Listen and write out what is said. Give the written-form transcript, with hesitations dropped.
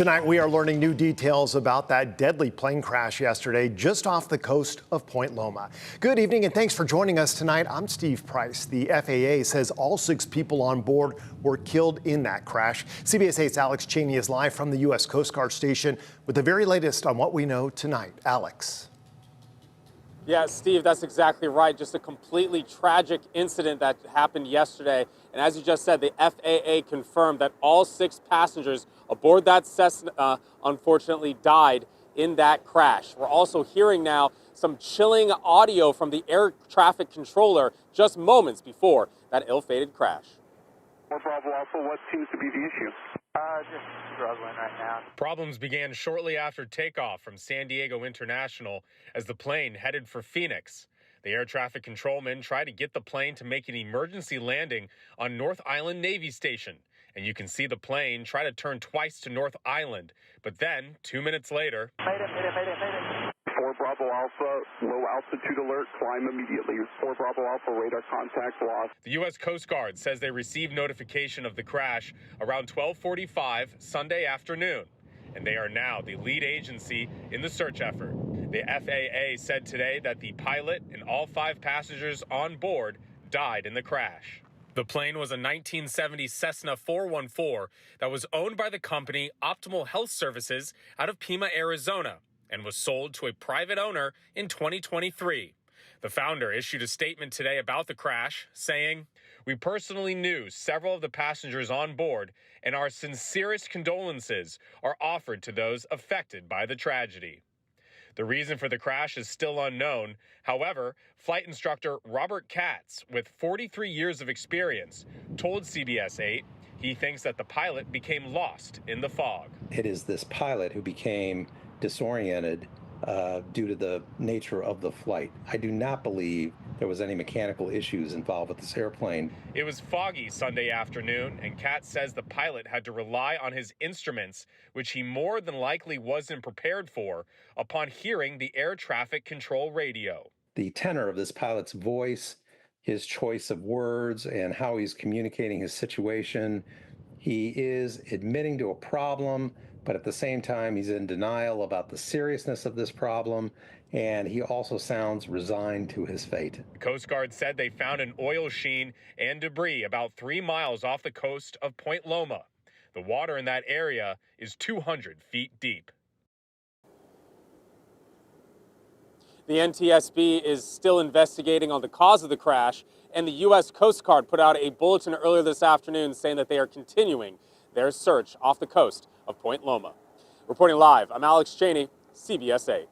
Tonight, we are learning new details about that deadly plane crash yesterday just off the coast of Point Loma. Good evening and thanks for joining us tonight. I'm Steve Price. The FAA says all 6 people on board were killed in that crash. CBS 8's Alex Cheney is live from the U.S. Coast Guard station with the very latest on what we know tonight. Alex. Yeah, Steve, that's exactly right. Just a completely tragic incident that happened yesterday. And as you just said, the FAA confirmed that all 6 passengers aboard that Cessna unfortunately died in that crash. We're also hearing now some chilling audio from the air traffic controller just moments before that ill-fated crash. Bravo Alpha, what seems to be the issue? Just struggling right now. Problems began shortly after takeoff from San Diego International as the plane headed for Phoenix. The air traffic controlman tried to get the plane to make an emergency landing on North Island Navy Station. And you can see the plane try to turn twice to North Island. But then, 2 minutes later... Made it. 4 Bravo Alpha, low altitude alert, climb immediately. 4 Bravo Alpha, radar contact lost. The U.S. Coast Guard says they received notification of the crash around 12:45 Sunday afternoon. And they are now the lead agency in the search effort. The FAA said today that the pilot and all 5 passengers on board died in the crash. The plane was a 1970 Cessna 414 that was owned by the company Optimal Health Services out of Pima, Arizona, and was sold to a private owner in 2023. The founder issued a statement today about the crash, saying, "We personally knew several of the passengers on board, and our sincerest condolences are offered to those affected by the tragedy." The reason for the crash is still unknown. However, flight instructor Robert Katz, with 43 years of experience, told CBS 8 he thinks that the pilot became lost in the fog. It is this pilot who became disoriented due to the nature of the flight. I do not believe there was any mechanical issues involved with this airplane. It was foggy Sunday afternoon, and Katz says the pilot had to rely on his instruments, which he more than likely wasn't prepared for, upon hearing the air traffic control radio. The tenor of this pilot's voice, his choice of words, and how he's communicating his situation, he is admitting to a problem, but at the same time, he's in denial about the seriousness of this problem, and he also sounds resigned to his fate. The Coast Guard said they found an oil sheen and debris about 3 miles off the coast of Point Loma. The water in that area is 200 feet deep. The NTSB is still investigating on the cause of the crash, and the U.S. Coast Guard put out a bulletin earlier this afternoon saying that they are continuing their search off the coast of Point Loma. Reporting live, I'm Alex Cheney, CBS 8.